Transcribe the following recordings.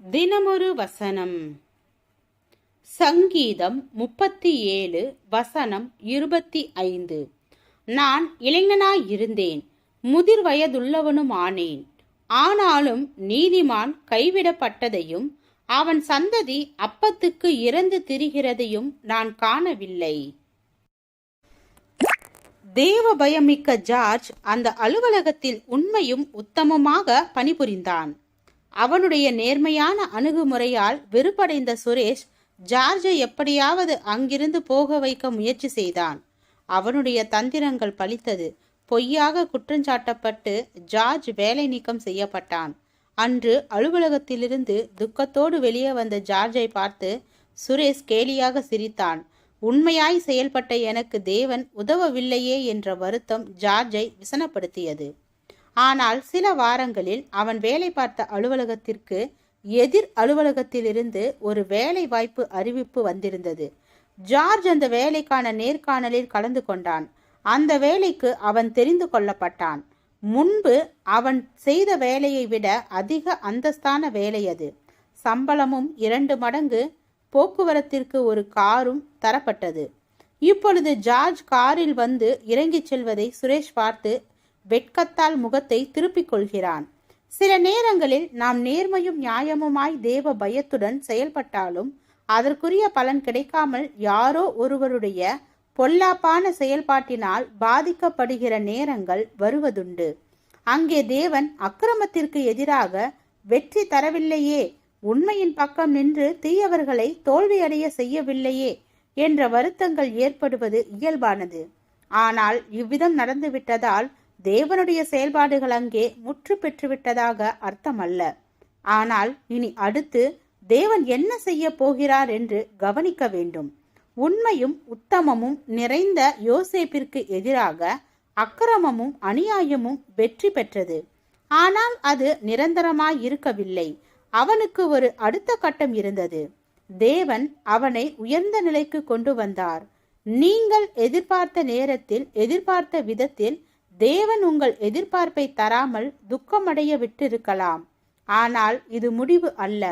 தினமொரு வசனம். சங்கீதம் 37 வசனம் 25. நான் இளைஞனாயிருந்தேன், முதிர் வயதுள்ளவனும் ஆனேன். ஆனாலும் நீதிமான் கைவிடப்பட்டதையும் அவன் சந்ததி அப்பத்துக்கு இறந்து திரிகிறதையும் நான் காணவில்லை. தேவ பயமிக்க ஜார்ஜ் அந்த அலுவலகத்தில் உண்மையும் உத்தமமாக பணிபுரிந்தான். அவனுடைய நேர்மையான அணுகுமுறையால் வெறுப்படைந்த சுரேஷ் ஜார்ஜை எப்படியாவது அங்கிருந்து போக வைக்க முயற்சி செய்தான். அவனுடைய தந்திரங்கள் பலித்தது. பொய்யாக குற்றஞ்சாட்டப்பட்டு ஜார்ஜ் வேலை நீக்கம் செய்யப்பட்டான். அன்று அலுவலகத்திலிருந்து துக்கத்தோடு வெளியே வந்த ஜார்ஜை பார்த்து சுரேஷ் கேலியாக சிரித்தான். உண்மையாய் செயல்பட்ட எனக்கு தேவன் உதவவில்லையே என்ற வருத்தம் ஜார்ஜை விசனப்படுத்தியது. ஆனால் சில வாரங்களில் அவன் வேலை பார்த்த அலுவலகத்திற்கு எதிர் அலுவலகத்திலிருந்து ஒரு வேலை வாய்ப்பு அறிவிப்பு வந்திருந்தது. ஜார்ஜ் அந்த வேலைக்கான நேர்காணலில் கலந்து கொண்டான். அந்த வேலைக்கு அவன் தெரிந்து கொள்ளப்பட்டான். முன்பு அவன் செய்த வேலையை விட அதிக அந்தஸ்தான வேலை அது. சம்பளமும் 2 மடங்கு, போக்குவரத்திற்கு ஒரு காரும் தரப்பட்டது. இப்பொழுது ஜார்ஜ் காரில் வந்து இறங்கிச் செல்வதை சுரேஷ் பார்த்து வெட்கத்தால் முகத்தை திருப்பிக் கொள்கிறான். சில நேரங்களில் நாம் நேர்மையும் நியாயமுமாய் தேவ பயத்துடன் செயல்பட்டாலும் அதற்குரிய பலன் கிடைக்காமல் யாரோ ஒருவருடைய பொல்லாப்பான செயல்பாட்டினால் பாதிக்கப்படுகிற நேரங்கள் வருவதுண்டு. அங்கே தேவன் அக்கிரமத்திற்கு எதிராக வெற்றி தரவில்லையே, உண்மையின் பக்கம் நின்று தீயவர்களை தோல்வியடைய செய்யவில்லையே என்ற வருத்தங்கள் ஏற்படுவது இயல்பானது. ஆனால் இவ்விதம் நடந்துவிட்டதால் தேவனுடைய செயல்பாடுகள் அங்கே முற்று பெற்றுவிட்டதாக அர்த்தமல்ல. ஆனால் இனி அடுத்து தேவன் என்ன செய்ய போகிறார் என்று கவனிக்க வேண்டும். உண்மையும் உத்தமமும் நிறைந்த யோசேப்பிற்கு எதிராக அக்கிரமமும் அநியாயமும் வெற்றி பெற்றது. ஆனால் அது நிரந்தரமாய் இருக்கவில்லை. அவனுக்கு ஒரு அடுத்த கட்டம் இருந்தது. தேவன் அவனை உயர்ந்த நிலைக்கு கொண்டு வந்தார். நீங்கள் எதிர்பார்த்த நேரத்தில், எதிர்பார்த்த விதத்தில் தேவன் உங்கள் எதிர்பார்ப்பை தராமல் துக்கமடைய விட்டிருக்கலாம். ஆனால் இது முடிவு அல்ல.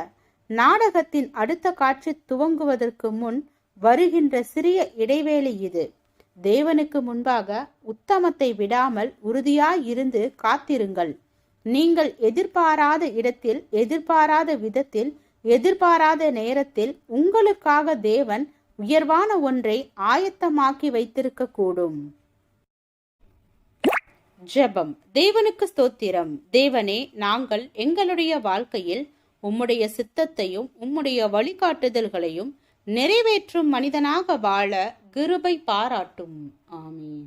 நாடகத்தின் அடுத்த காட்சி துவங்குவதற்கு முன் வருகின்ற சிறிய இடைவேளை இது. தேவனுக்கு முன்பாக உத்தமத்தை விடாமல் உறுதியாயிருந்து காத்திருங்கள். நீங்கள் எதிர்பாராத இடத்தில், எதிர்பாராத விதத்தில், எதிர்பாராத நேரத்தில் உங்களுக்காக தேவன் உயர்வான ஒன்றை ஆயத்தமாக்கி வைத்திருக்க கூடும். ஜெபம். தேவனுக்கு ஸ்தோத்திரம். தேவனே, நாங்கள் எங்களுடைய வாழ்க்கையில் உம்முடைய சித்தத்தையும் உம்முடைய வழிகாட்டுதல்களையும் நிறைவேற்றும் மனிதனாக வாழ கிருபை பாராட்டும். ஆமீன்.